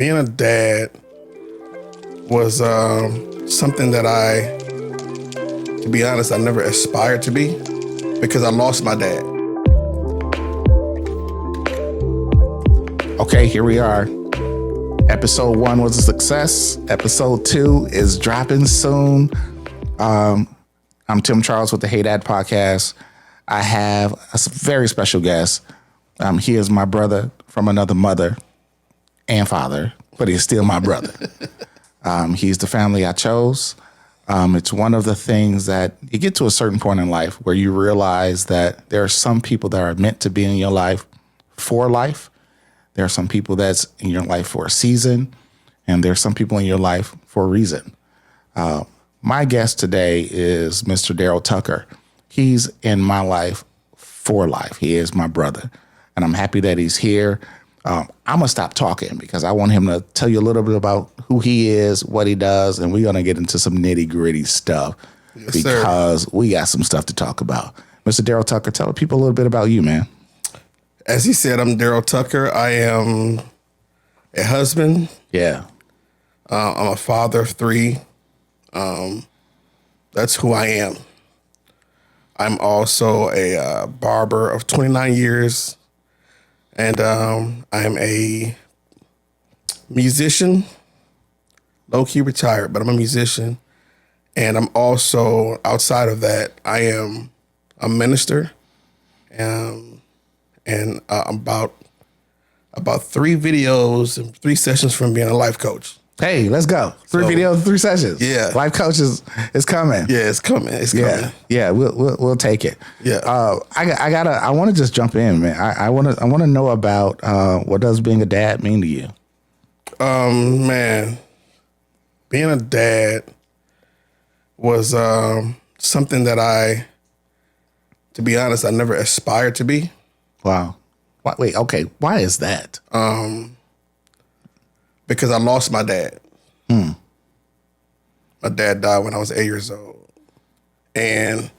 being a dad was something that to be honest, I never aspired to be because I lost my dad. Okay, here we are. Episode 1 was a success. Episode 2 is dropping soon. I'm Tim Charles with the Hey Dad podcast. I have a very special guest. He is my brother from another mother and father, but he's still my brother. He's the family I chose. It's one of the things that you get to a certain point in life where you realize that there are some people that are meant to be in your life for life. There are some people that's in your life for a season, and there are some people in your life for a reason. My guest today is Mr. Darryl Tucker. He's in my life for life. He is my brother, and I'm happy that he's here. I'm going to stop talking because I want him to tell you a little bit about who he is, what he does, and we're going to get into some nitty-gritty stuff because we got some stuff to talk about. Mr. Darryl Tucker, tell the people a little bit about you, man. As he said, I'm Darryl Tucker. I am a husband. Yeah. I'm a father of 3. That's who I am. I'm also a barber of 29 years. And I am a musician, low-key retired, but I'm a musician. And I'm also, outside of that, I am a minister. And about 3 videos and 3 sessions from being a life coach. Hey, let's go. 3 videos, 3 sessions. Yeah. Life coach is coming. Yeah, it's coming. It's coming. Yeah, we'll take it. Yeah. I want to just jump in, man. I want to know about what does being a dad mean to you? Man, being a dad was something that to be honest, I never aspired to be. Wow. Wait, okay. Why is that? Because I lost my dad. My dad died when I was 8 years old. And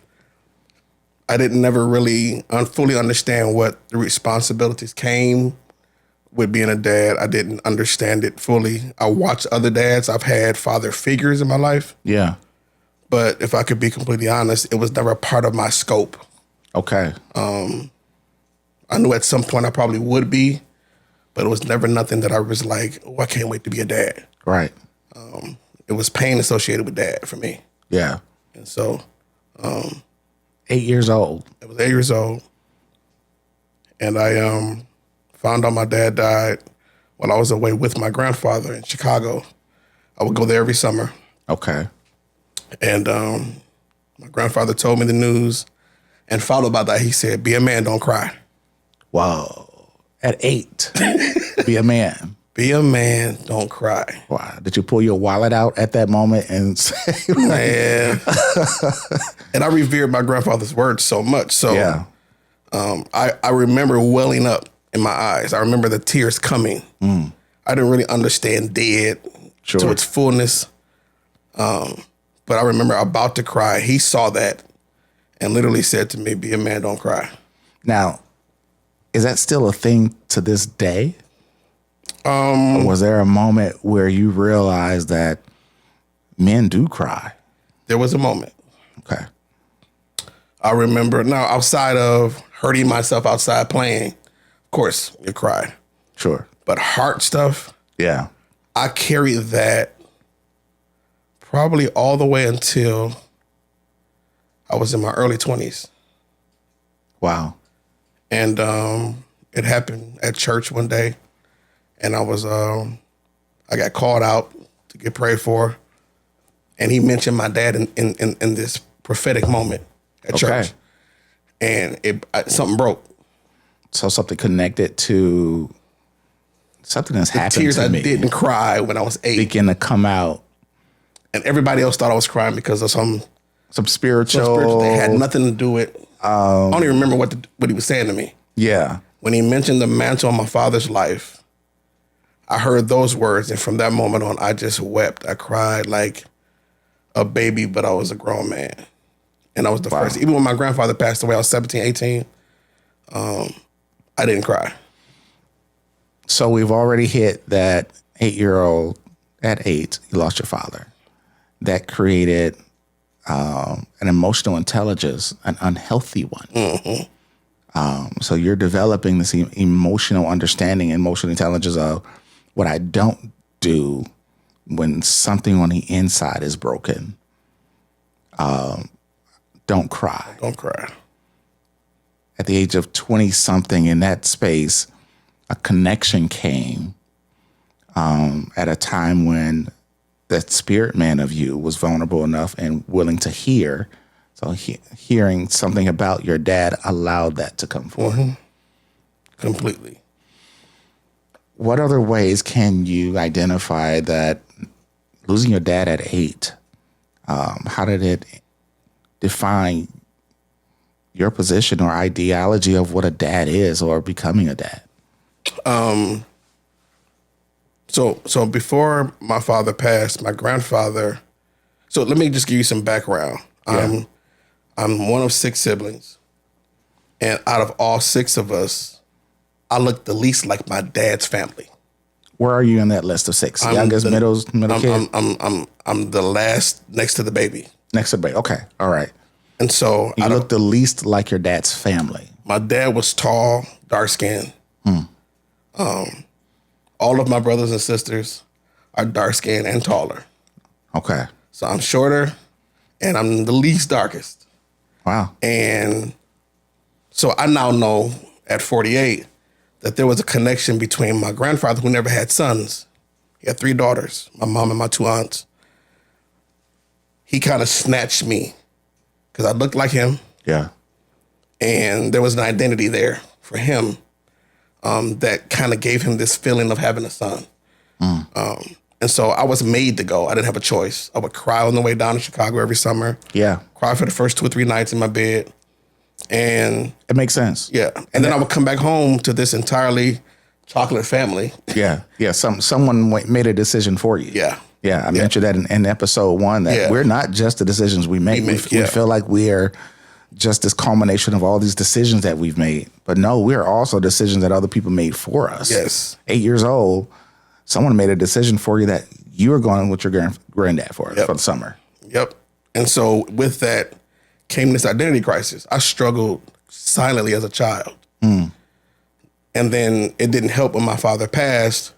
I didn't never really fully understand what the responsibilities came with being a dad. I didn't understand it fully. I watched other dads. I've had father figures in my life. Yeah. But if I could be completely honest, it was never a part of my scope. Okay. I knew at some point I probably would be, but it was never nothing that I was like, oh, I can't wait to be a dad. Right. It was pain associated with dad for me. Yeah. And so 8 years old. I was 8 years old. And I found out my dad died while I was away with my grandfather in Chicago. I would go there every summer. Okay. And my grandfather told me the news, and followed by that, he said, be a man, don't cry. Wow. At 8, be a man. Be a man, don't cry. Wow. Did you pull your wallet out at that moment and say, man? And I revered my grandfather's words so much. So yeah. I remember welling up in my eyes. I remember the tears coming. I didn't really understand dead to its fullness. But I remember about to cry. He saw that and literally said to me, be a man, don't cry. Now, is that still a thing to this day? Or was there a moment where you realized that men do cry? There was a moment. Okay. I remember now, outside of hurting myself outside playing, of course, you cry. Sure. But heart stuff, yeah, I carried that probably all the way until I was in my early 20s. Wow. And it happened at church one day, and I got called out to get prayed for, and he mentioned my dad in this prophetic moment at church, and something broke. So something connected to something that's happened to me. Tears I didn't cry when I was 8 begin to come out, and everybody else thought I was crying because of some spiritual. They had nothing to do with. I don't even remember what he was saying to me. Yeah. When he mentioned the mantle on my father's life, I heard those words, and from that moment on, I just wept. I cried like a baby, but I was a grown man. And I was the first. Even when my grandfather passed away, I was 17, 18. I didn't cry. So we've already hit that 8-year-old, at 8, you lost your father. That created an emotional intelligence, an unhealthy one. So you're developing this emotional understanding, emotional intelligence of what I don't do when something on the inside is broken. Don't cry. Don't cry. At the age of 20-something, in that space, a connection came at a time when that spirit man of you was vulnerable enough and willing to hear. So hearing something about your dad allowed that to come forth. Completely. What other ways can you identify that losing your dad at 8, how did it define your position or ideology of what a dad is or becoming a dad? So before my father passed, my grandfather. So let me just give you some background. Yeah. I'm one of 6 siblings, and out of all 6 of us, I look the least like my dad's family. Where are you in that list of 6? Youngest, middle kid? I'm the last next to the baby. Next to the baby. Okay. All right. And so You look the least like your dad's family. my dad was tall, dark skinned. All of my brothers and sisters are dark skinned and taller. Okay. So I'm shorter and I'm the least darkest. Wow. And so I now know at 48 that there was a connection between my grandfather, who never had sons. He had 3 daughters, my mom and my 2 aunts. He kind of snatched me because I looked like him, Yeah. and there was an identity there for him that kind of gave him this feeling of having a son. And so I was made to go. I didn't have a choice. I would cry on the way down to Chicago every summer. Yeah. Cry for the first 2 or 3 nights in my bed. And It makes sense. yeah. And then I would come back home to this entirely chocolate family. Yeah. Yeah. Someone made a decision for you. Yeah. Yeah. I mentioned that in episode 1 that Yeah. we're not just the decisions we make. We yeah. feel like we are just this culmination of all these decisions that we've made. But no, we're also decisions that other people made for us. Yes. 8 years old, someone made a decision for you that you were going with your granddad for the summer. Yep. And so with that came this identity crisis. I struggled silently as a child. And then it didn't help when my father passed.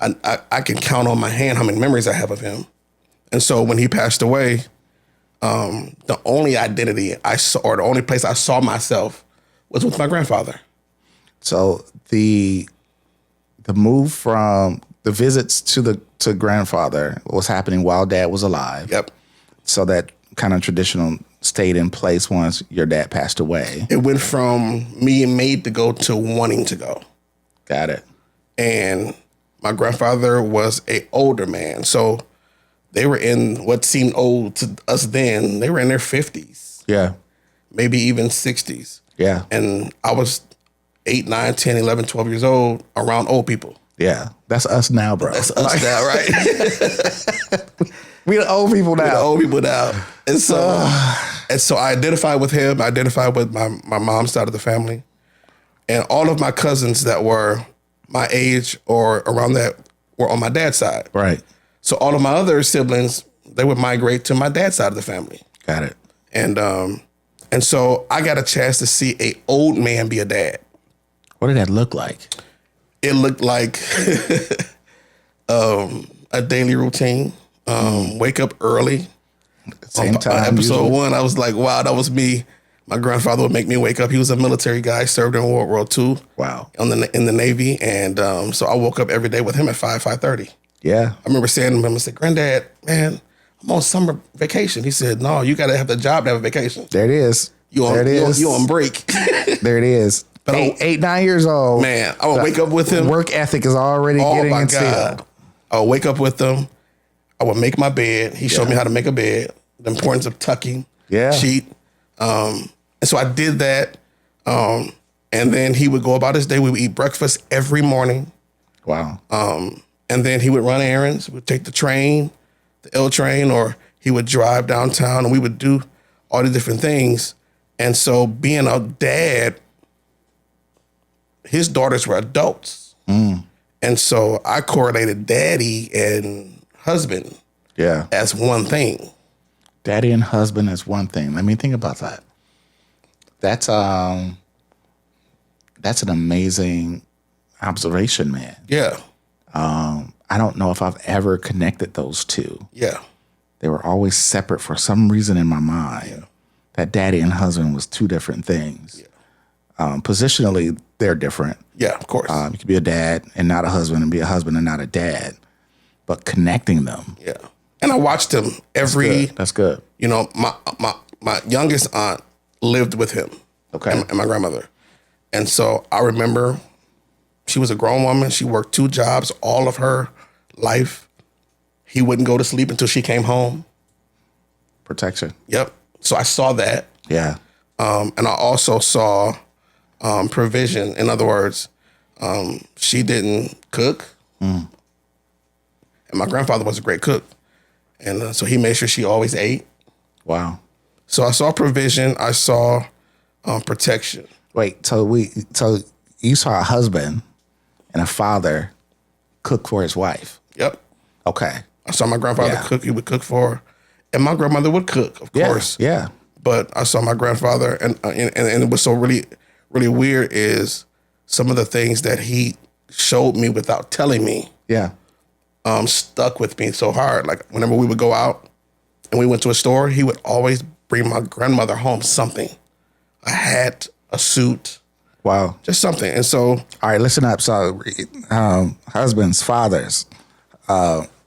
I can count on my hand how many memories I have of him. And so when he passed away, the only identity I saw, or the only place I saw myself, was with my grandfather. So the move from the visits to grandfather was happening while dad was alive. Yep. So that kind of traditional stayed in place once your dad passed away. It went from being made to go to wanting to go. Got it. And my grandfather was an older man. So they were in what seemed old to us then. They were in their 50s, Yeah. maybe even 60s. Yeah. And I was 8, 9, 10, 11, 12 years old around old people. Yeah. That's us now, bro. That's us now, right? We the old people The now. old people now. And so I identified with him. I identified with my mom's side of the family. And all of my cousins that were my age or around that were on my dad's side. Right. So all of my other siblings, they would migrate to my dad's side of the family. Got it. And so I got a chance to see an old man be a dad. What did that look like? It looked like a daily routine. Wake up early. Same time. Episode usually. 1, I was like, wow, that was me. My grandfather would make me wake up. He was a military guy, served in World War II. Wow. In the Navy. And so I woke up every day with him at 5:30. Yeah. I remember saying to him, I said, Granddad, man, I'm on summer vacation. He said, no, you got to have the job to have a vacation. There it is. You on break. There it is. But 8, 9 years old. Man, I would wake up with him. Work ethic is already getting instilled. I would wake up with him. I would make my bed. He showed me how to make a bed, the importance of tucking, sheet. And so I did that. And then he would go about his day. We would eat breakfast every morning. Wow. And then he would run errands. We'd take the train, the L train, or he would drive downtown, and we would do all the different things. And so being a dad, his daughters were adults. And And so I correlated daddy and husband Yeah. as one thing. Daddy and husband is one thing. Let me think about that. That's an amazing observation, man. Yeah. I don't know if I've ever connected those two. Yeah. They were always separate for some reason in my mind. Yeah. That daddy and husband was two different things. Yeah. Positionally, they're different. Yeah, of course. You could be a dad and not a husband, and be a husband and not a dad. But connecting them. Yeah. And I watched him every. That's good. You know, my youngest aunt lived with him. Okay. And my grandmother. And so I remember she was a grown woman. She worked 2 jobs all of her life. He wouldn't go to sleep until she came home. Protection. Yep. So I saw that. Yeah. And I also saw provision. In other words, she didn't cook. And my grandfather was a great cook. And so he made sure she always ate. Wow. So I saw provision. I saw protection. Wait, so you saw a husband and a father cook for his wife. Yep. Okay. I saw my grandfather cook. He would cook for her. And my grandmother would cook, of course. Yeah. But I saw my grandfather, and it was so really, really weird is some of the things that he showed me without telling me. Yeah. Stuck with me so hard. Like whenever we would go out and we went to a store, he would always bring my grandmother home something, a hat, a suit, Wow. just something. And so, All right, listen up. So, husbands, fathers,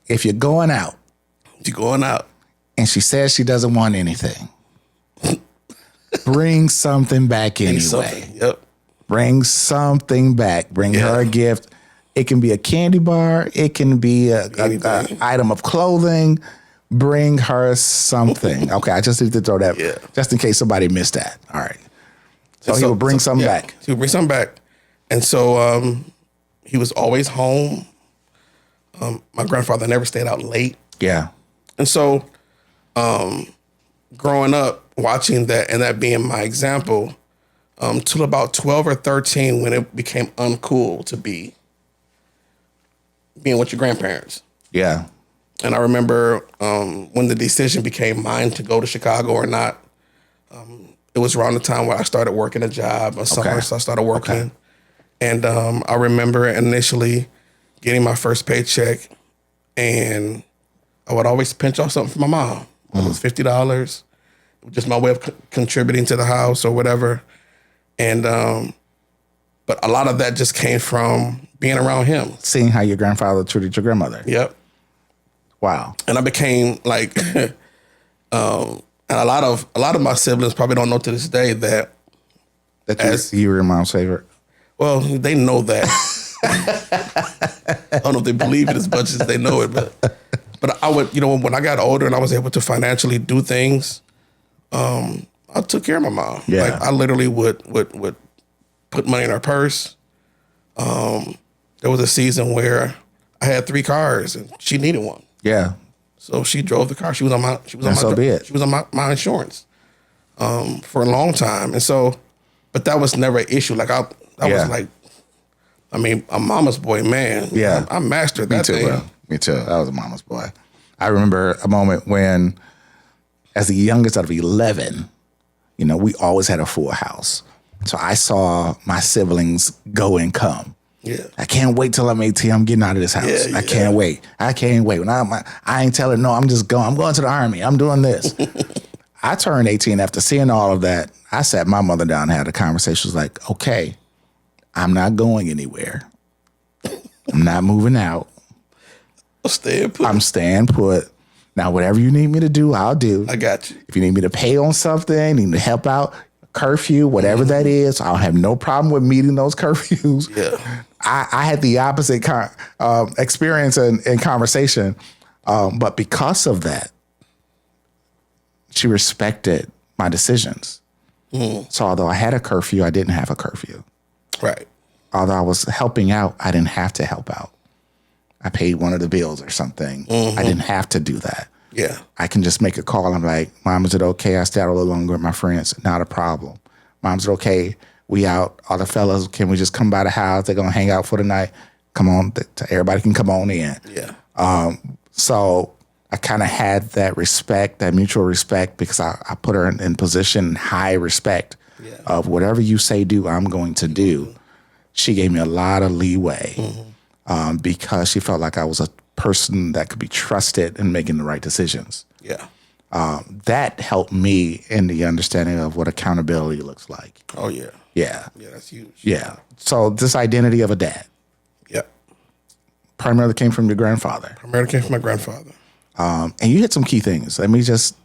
if you're going out you going out, and she says she doesn't want anything, bring something back anyway. something. Yep. Bring something back. Bring her a gift. It can be a candy bar. It can be a item of clothing. Bring her something. Okay, I just need to throw that just in case somebody missed that. All right. So he would bring something back. He would bring something back. And so he was always home. My grandfather never stayed out late. Yeah. And so growing up, watching that and that being my example, till about 12 or 13 when it became uncool to be being with your grandparents. Yeah. And I remember when the decision became mine to go to Chicago or not, it was around the time where I started working a job or summer, so I started working. Okay. And I remember initially getting my first paycheck, and I would always pinch off something from my mom. It was $50, just my way of contributing to the house or whatever. And but a lot of that just came from being around him. Seeing how your grandfather treated your grandmother. Yep. Wow. And I became like, and a lot of my siblings probably don't know to this day that You were your mom's favorite. well, they know that. I don't know if they believe it as much as they know it, but I would, when I got older and I was able to financially do things, I took care of my mom. Yeah. Like I literally would put money in her purse. There was a season where I had 3 cars and she needed one. Yeah. So she drove the car. She was on my. She was on my. So be it. She was on my insurance for a long time, and so, but that was never an issue. Like I was like, I mean, a mama's boy, man. Yeah, I mastered that Me too, thing. bro. Me too. I was a mama's boy. I remember a moment when, as the youngest out of 11, we always had a full house. So I saw my siblings go and come. Yeah. I can't wait till I'm 18. I'm getting out of this house. Yeah, I can't wait. I can't wait. When I ain't telling no, I'm just going. I'm going to the Army. I'm doing this. I turned 18 after seeing all of that. I sat my mother down and had a conversation. She was like, okay, I'm not going anywhere. I'm not moving out. I'm staying put. Now, whatever you need me to do, I'll do. I got you. If you need me to pay on something, need to help out, curfew, whatever that is, I'll have no problem with meeting those curfews. Yeah. I had the opposite experience and conversation. But because of that, she respected my decisions. So although I had a curfew, I didn't have a curfew. Right. Although I was helping out, I didn't have to help out. I paid one of the bills or something. I didn't have to do that. Yeah. I can just make a call. I'm like, Mom, is it okay? I stay out a little longer with my friends. Not a problem. Mom, is it okay? We out. All the fellas, can we just come by the house? They're going to hang out for the night. come on, everybody can come on in. Yeah. So I kind of had that respect, that mutual respect, because I put her in position, high respect of whatever you say do, I'm going to do. She gave me a lot of leeway because she felt like I was a person that could be trusted in making the right decisions. Yeah. That helped me in the understanding of what accountability looks like. Oh, yeah. Yeah. Yeah, that's huge. Yeah. So this identity of a dad Yeah. primarily came from your grandfather. Primarily came from my grandfather. And you hit some key things. Let me just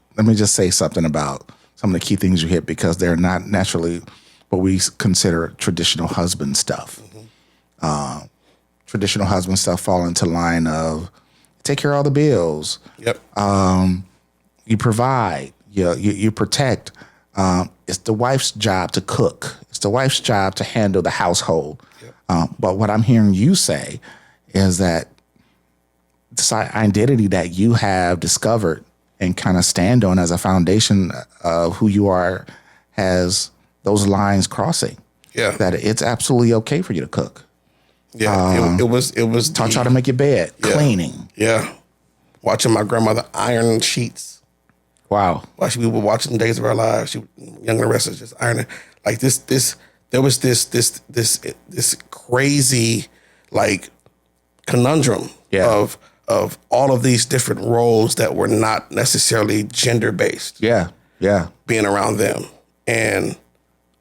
say something about some of the key things you hit, because they're not naturally what we consider traditional husband stuff. Traditional husband stuff fall into line of take care of all the bills. Yep. You provide. You protect. It's the wife's job to cook. It's the wife's job to handle the household. Yep. But what I'm hearing you say is that this identity that you have discovered and kind of stand on as a foundation of who you are has those lines crossing. Yeah. That it's absolutely okay for you to cook. Yeah. It was Taught y'all to make your bed, cleaning. Yeah. Watching my grandmother iron sheets. Wow. While we were watching Days of Our Lives, she younger than the rest of us, just ironing. Like there was this crazy like conundrum of all of these different roles that were not necessarily gender based. Yeah. Yeah. Being around them. And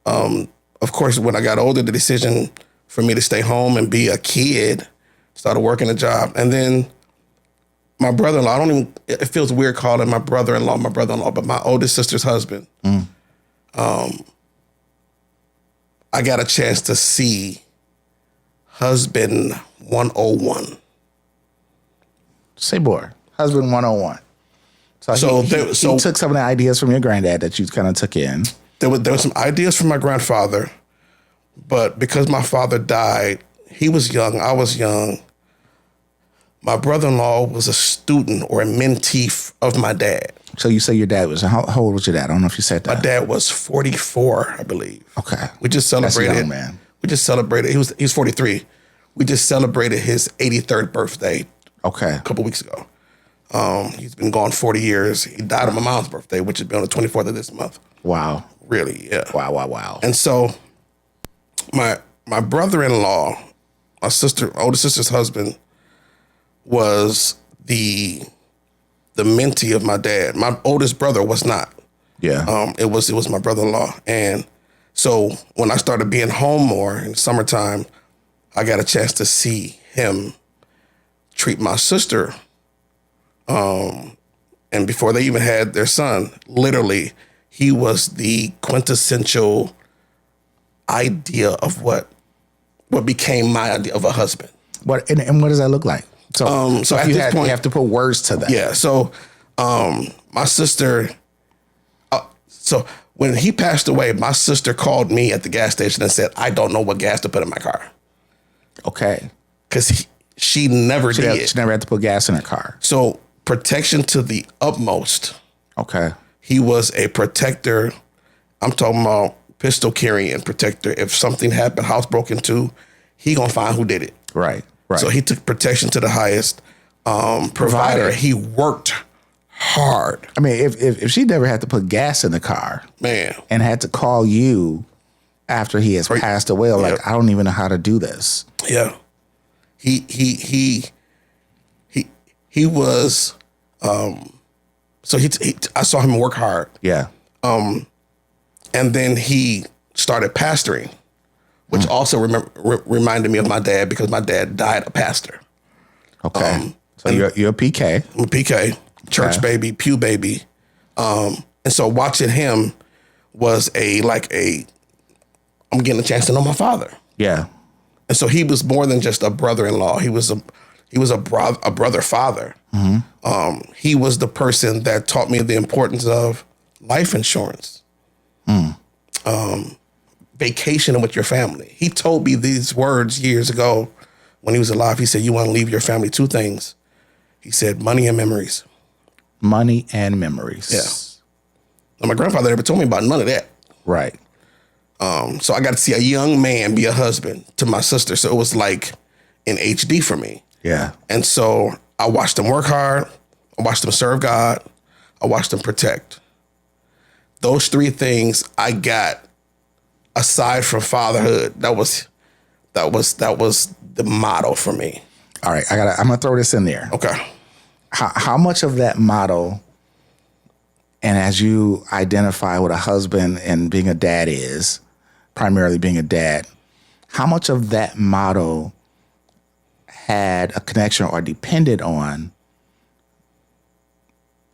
of course, when I got older, the decision for me to stay home and be a kid, started working a job. And then my brother-in-law, it feels weird calling my brother-in-law, but my oldest sister's husband, I got a chance to see husband 101. Say more. Husband 101. So he took some of the ideas from your granddad that you kind of took in. There were some ideas from my grandfather, but because my father died, he was young, I was young. My brother-in-law was a student or a mentee of my dad. So you say your dad was, how old was your dad? I don't know if you said that. My dad was 44, I believe. Okay. We just celebrated. That's young, man. We just celebrated, he was 43. We just celebrated his 83rd birthday a couple weeks ago. He's been gone 40 years. He died on my mom's birthday, which has been on the 24th of this month. Wow. Really, yeah. Wow. And so my brother-in-law, my older sister's husband, was the mentee of my dad. My oldest brother was not. Yeah. It was my brother-in-law. And so when I started being home more in the summertime, I got a chance to see him treat my sister. And before they even had their son, literally, he was the quintessential idea of what became my idea of a husband. And what does that look like? So at this point, you have to put words to that. Yeah. So my sister, so when he passed away, my sister called me at the gas station and said, I don't know what gas to put in my car. Okay. Because she never did. She never had to put gas in her car. So protection to the utmost. Okay. He was a protector. I'm talking about pistol carrying protector. If something happened, house broke into, he gonna find who did it. Right. So he took protection to the highest. Provider. He worked hard. I mean, if she never had to put gas in the car, man, and had to call you after he has passed away, like, I don't even know how to do this. Yeah. He was. So I saw him work hard. Yeah. And then he started pastoring, which also reminded me of my dad, because my dad died a pastor. Okay. So you're a PK. I'm a PK, church baby, pew baby. And so watching him was I'm getting a chance to know my father. Yeah. And so he was more than just a brother-in-law. He was a brother father. Mm-hmm. He was the person that taught me the importance of life insurance. Vacationing with your family. He told me these words years ago when he was alive. He said, you want to leave your family two things. He said, money and memories. Money and memories. Yeah. And my grandfather never told me about none of that. Right. So I got to see a young man be a husband to my sister. So it was like in HD for me. Yeah. And so I watched them work hard. I watched them serve God. I watched them protect. Those three things I got aside from fatherhood. That was the motto for me. All right, I'm gonna throw this in there. Okay. How much of that motto, and as you identify what a husband and being a dad is, primarily being a dad, how much of that motto had a connection or depended on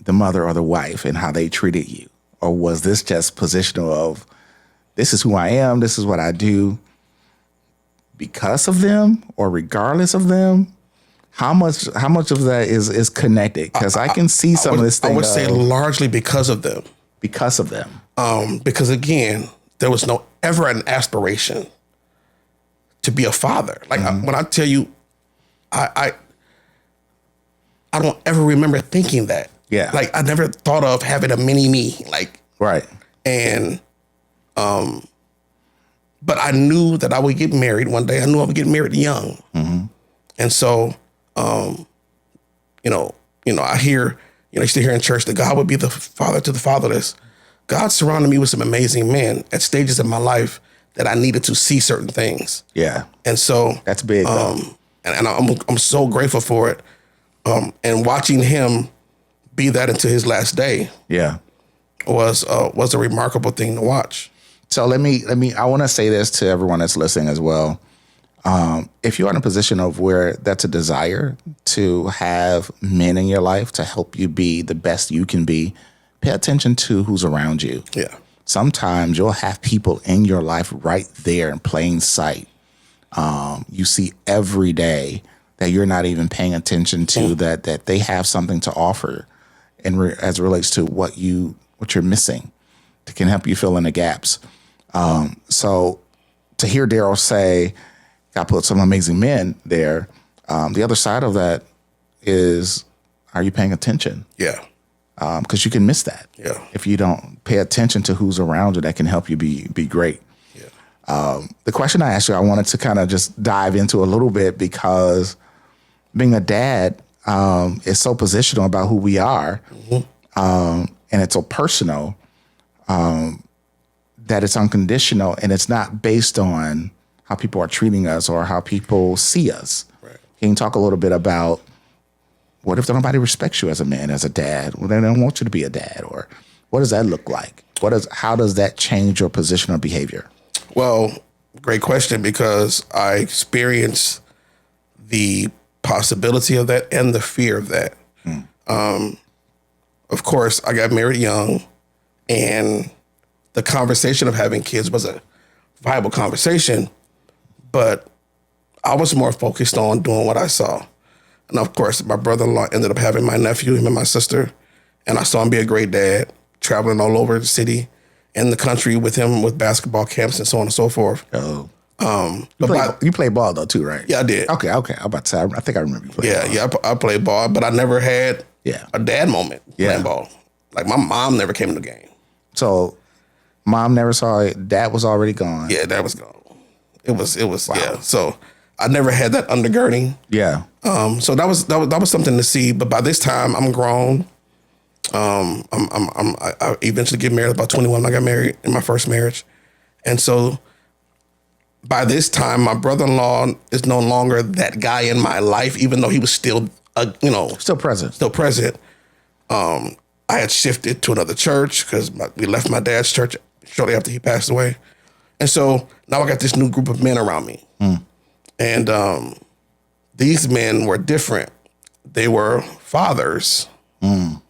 the mother or the wife and how they treated you? Or was this just positional of, this is who I am, this is what I do, because of them or regardless of them? How much of that is connected? Because I can see some of this thing. I would say largely because of them. Because of them. Because again, there was no ever an aspiration to be a father. Like when I tell you, I don't ever remember thinking that. Yeah. Like I never thought of having a mini me. Like right. And but I knew that I would get married one day. I knew I would get married young. Mm-hmm. And so I used to hear in church that God would be the father to the fatherless. God surrounded me with some amazing men at stages in my life that I needed to see certain things. Yeah. And so that's big. And I'm so grateful for it. And watching him be that into his last day. Yeah. Was a remarkable thing to watch. So I want to say this to everyone that's listening as well. If you're in a position of where that's a desire to have men in your life to help you be the best you can be, pay attention to who's around you. Yeah. Sometimes you'll have people in your life right there in plain sight. You see every day that you're not even paying attention to, that they have something to offer, and as it relates to what you're missing, that can help you fill in the gaps. So to hear Darryl say, God put some amazing men there. The other side of that is, are you paying attention? Yeah. Because you can miss that. Yeah. If you don't pay attention to who's around you that can help you be great. Yeah. The question I asked you, I wanted to kind of just dive into a little bit, because being a dad is so positional about who we are. Mm-hmm. And it's so personal that it's unconditional, and it's not based on how people are treating us or how people see us. Right. Can you talk a little bit about, what if nobody respects you as a man, as a dad? Well, they don't want you to be a dad. Or what does that look like? How does that change your position or behavior? Well, great question, because I experienced the possibility of that and the fear of that. Of course, I got married young, and the conversation of having kids was a viable conversation, but I was more focused on doing what I saw. And of course, my brother-in-law ended up having my nephew, him and my sister, and I saw him be a great dad, traveling all over the city and the country with him, with basketball camps and so on and so forth. Oh. You play ball though too, right? Yeah, I did. Okay. I'm about to say, I think I remember you playing ball. Yeah, I played ball, but I never had a dad moment playing ball. Like my mom never came to the game. So mom never saw it. Dad was already gone. Yeah, dad was gone. It was wow. Yeah. So I never had that undergirding. Yeah. So that was something to see. But by this time, I'm grown. I eventually get married about 21 when I got married in my first marriage, and so by this time, my brother-in-law is no longer that guy in my life, even though he was still still present. I had shifted to another church because we left my dad's church shortly after he passed away. And so now I got this new group of men around me. And these men were different. They were fathers and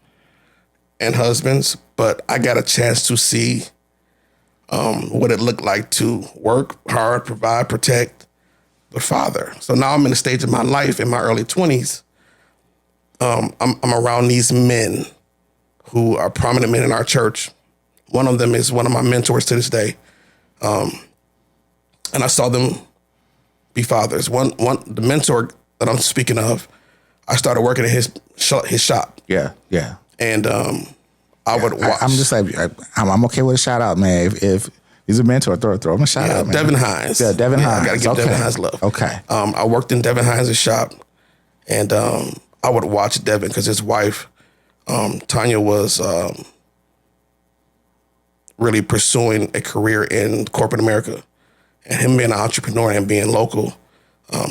husbands, but I got a chance to see what it looked like to work hard, provide, protect the father. So now I'm in a stage of my life in my early 20s. I'm around these men who are prominent men in our church. One of them is one of my mentors to this day. And I saw them be fathers. The mentor that I'm speaking of, I started working at his shop. Yeah. And I would watch. I'm just like, I'm okay with a shout out, man. If He's a mentor. Throw him a shout out, man. Devin Hines. Yeah, Devin Hines. I got to give Devin Hines love. Okay. I worked in Devin Hines' shop, and I would watch Devin because his wife, Tanya, was really pursuing a career in corporate America. And him being an entrepreneur and being local,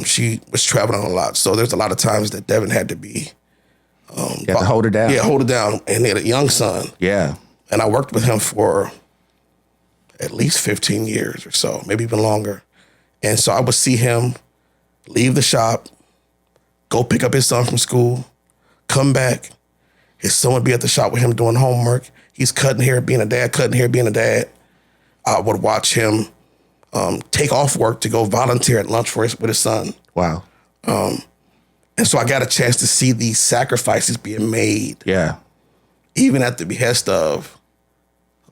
she was traveling a lot. So there's a lot of times that Devin had to be... you had to hold her down. Yeah, hold it down. And he had a young son. Yeah. And I worked with him for at least 15 years or so, maybe even longer. And so I would see him leave the shop, go pick up his son from school, come back. His son would be at the shop with him doing homework. He's cutting hair, being a dad, cutting hair, being a dad. I would watch him take off work to go volunteer at lunch with his son. Wow. And so I got a chance to see these sacrifices being made. Yeah. Even at the behest of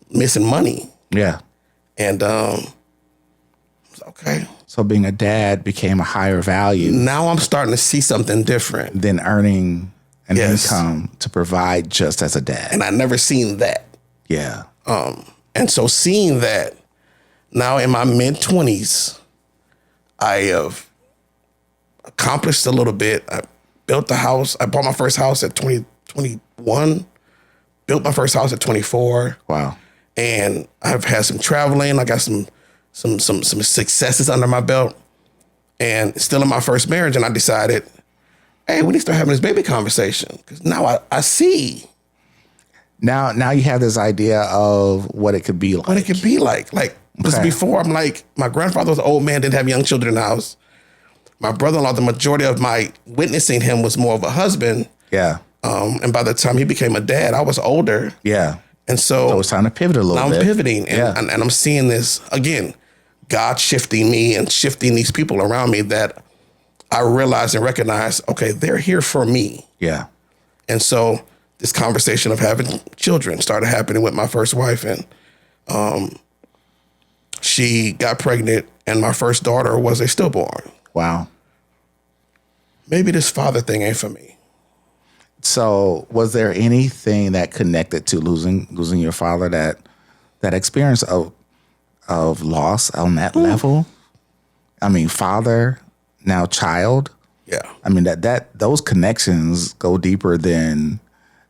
missing money. Yeah. And okay. So being a dad became a higher value. Now I'm starting to see something different. Than earning an income to provide just as a dad. And I never seen that. Yeah. And so seeing that, now in my mid-20s, I have accomplished a little bit. I built the house. I bought my first house at 21, built my first house at 24. Wow. And I've had some traveling. I got some successes under my belt. And still in my first marriage, and I decided, hey, we need to start having this baby conversation. Because now I see. Now you have this idea of what it could be like. What it could be like. Because before, I'm like, my grandfather was an old man, didn't have young children in the house. My brother-in-law, the majority of my witnessing him was more of a husband. Yeah. And by the time he became a dad, I was older. Yeah. And so it's time to pivot a little bit. Now I'm pivoting. And I'm seeing this, again, God shifting me and shifting these people around me that I realize and recognize, okay, they're here for me. Yeah. And so this conversation of having children started happening with my first wife. And she got pregnant, and my first daughter was a stillborn. Wow. Maybe this father thing ain't for me. So was there anything that connected to losing your father, that experience of loss on that level? I mean, father, now child. Yeah. I mean, that those connections go deeper than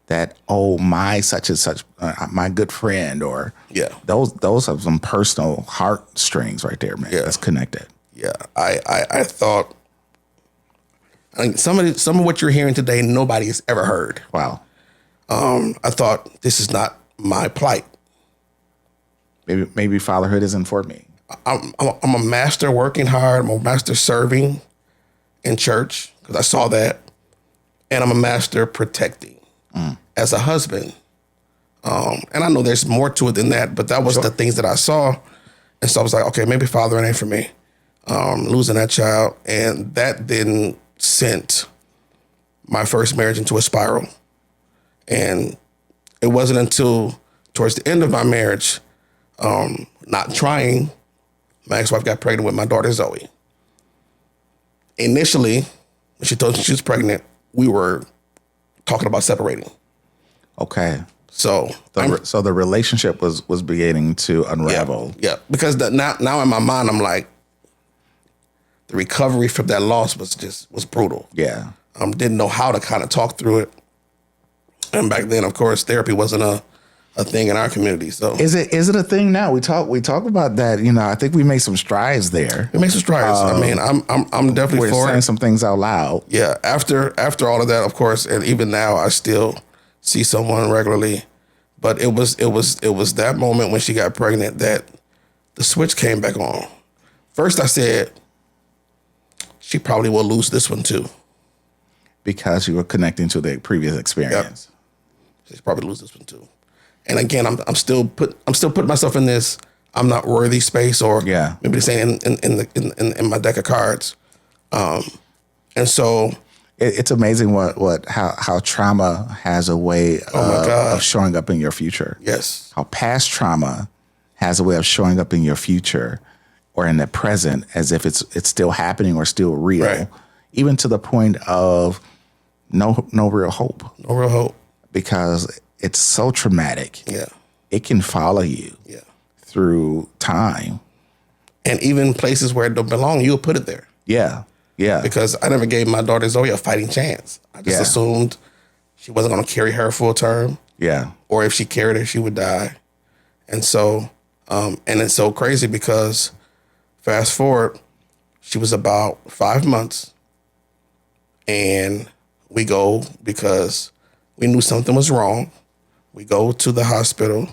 that, oh, my such and such, my good friend, or those have some personal heartstrings right there, man. That's connected. Yeah. I thought, I think some of what you're hearing today, nobody has ever heard. Wow. I thought, this is not my plight. Maybe fatherhood isn't for me. I'm a master working hard. I'm a master serving in church, because I saw that. And I'm a master protecting as a husband. And I know there's more to it than that, but that was the things that I saw. And so I was like, okay, maybe fathering ain't for me. Losing that child. And that then sent my first marriage into a spiral. And it wasn't until towards the end of my marriage, not trying, my ex-wife got pregnant with my daughter, Zoe. Initially, when she told me she was pregnant, we were talking about separating. Okay. So the relationship was beginning to unravel. Yeah. Because now in my mind, I'm like, the recovery from that loss was brutal. Yeah. Didn't know how to kind of talk through it. And back then, of course, therapy wasn't a thing in our community. So is it a thing now? We talk about that. You know, I think we made some strides there. We made some strides. I mean, I'm definitely for saying it. some things out loud. Yeah. After all of that, of course, and even now, I still see someone regularly. But it was that moment when she got pregnant that the switch came back on. First, I said, she probably will lose this one too. Because you were connecting to the previous experience. Yep. She'll probably lose this one too. And again, I'm still putting myself in this I'm not worthy space, or maybe saying in my deck of cards. And so it's amazing how trauma has a way of showing up in your future. Yes. How past trauma has a way of showing up in your future or in the present as if it's still happening or still real. Right. Even to the point of no real hope. No real hope. Because it's so traumatic. Yeah. It can follow you through time. And even places where it don't belong, you'll put it there. Yeah. Yeah. Because I never gave my daughter Zoe a fighting chance. I just assumed she wasn't going to carry her full term. Yeah. Or if she carried her, she would die. And so, and it's so crazy because fast forward, she was about 5 months. And we go because we knew something was wrong. We go to the hospital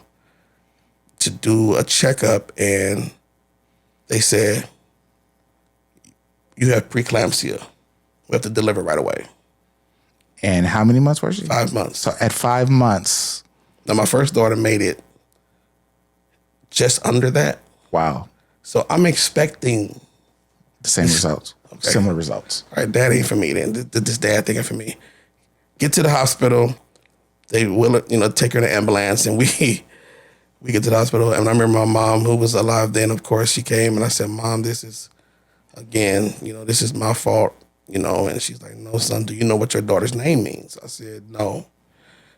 to do a checkup, and they said, you have preeclampsia. We have to deliver right away. And how many months was she? 5 months. So at 5 months. Now, my first daughter made it just under that. Wow. So I'm expecting the same results. Okay. Similar results. All right, that ain't for me then. This dad thing ain't for me. Get to the hospital. They will, take her in an ambulance, and we get to the hospital. And I remember my mom, who was alive then, of course, she came, and I said, Mom, this is, again, this is my fault, And she's like, no, son, do you know what your daughter's name means? I said, no.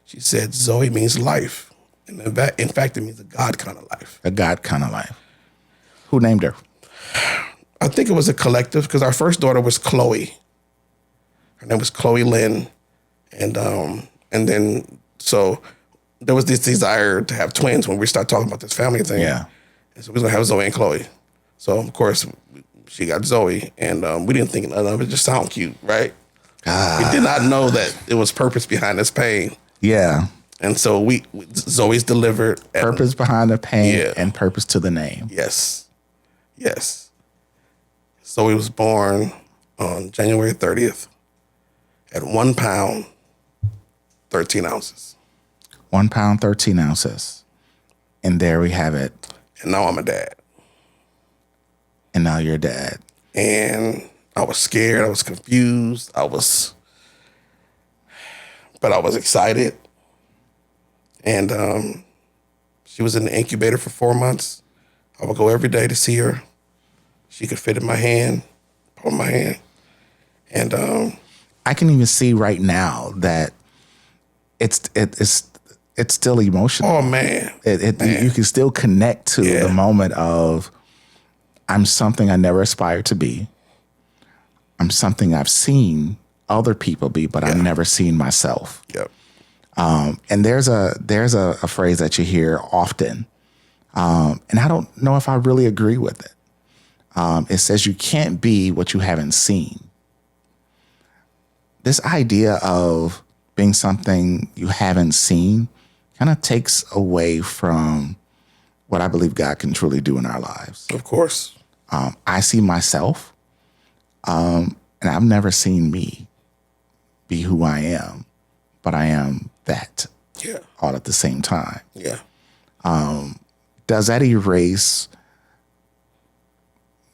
She said, Zoe means life. And in fact, it means a God kind of life. A God kind of life. Who named her? I think it was a collective, because our first daughter was Chloe. Her name was Chloe Lynn. And then, so there was this desire to have twins when we started talking about this family thing. Yeah. And so we was going to have Zoe and Chloe. So, of course, she got Zoe, and we didn't think none of it. Just sound cute, right? We did not know that it was purpose behind this pain. Yeah. And so Zoe's delivered. Purpose behind the pain and purpose to the name. Yes. Yes. Zoe was born on January 30th at 1 pound, 13 ounces. 1 pound, 13 ounces. And there we have it. And now I'm a dad. And now you're a dad. And I was scared. I was confused. But I was excited. And she was in the incubator for 4 months. I would go every day to see her. She could fit in my hand, palm my hand. And I can even see right now that it's still emotional. Oh, man. You can still connect to the moment of, I'm something I never aspired to be. I'm something I've seen other people be, but I've never seen myself. Yep. And there's a phrase that you hear often, and I don't know if I really agree with it. It says you can't be what you haven't seen. This idea of being something you haven't seen kind of takes away from what I believe God can truly do in our lives. Of course. I see myself, and I've never seen me be who I am, but I am that all at the same time. Yeah. Does that erase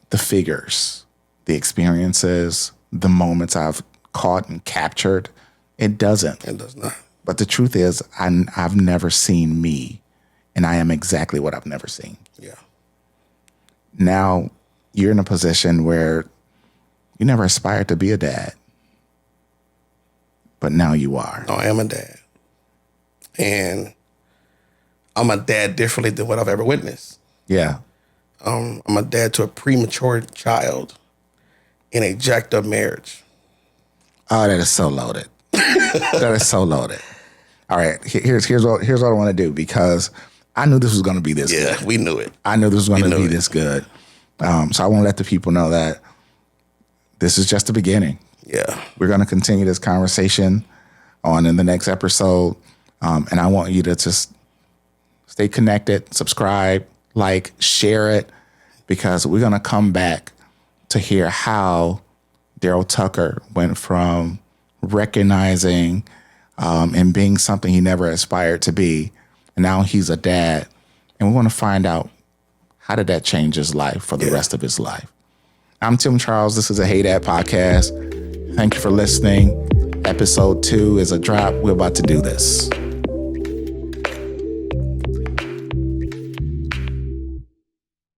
the figures, the experiences, the moments I've caught and captured? It doesn't. It does not. But the truth is, I've never seen me, and I am exactly what I've never seen. Yeah. Now you're in a position where you never aspired to be a dad, but now you are. No, I am a dad. And I'm a dad differently than what I've ever witnessed. Yeah. I'm a dad to a premature child in a jacked up marriage. Oh, that is so loaded. That is so loaded. All right, here's what I want to do, because I knew this was going to be this good. Yeah, we knew it. I knew this was going to be this good. So I want to let the people know that this is just the beginning. Yeah. We're going to continue this conversation on in the next episode. And I want you to just stay connected, subscribe, like, share it, because we're going to come back to hear how Darryl Tucker went from recognizing and being something he never aspired to be, and now he's a dad. And we want to find out, how did that change his life for the rest of his life? I'm Tim Charles. This is a Hey Dad podcast. Thank you for listening. Episode 2 is a drop. We're about to do this.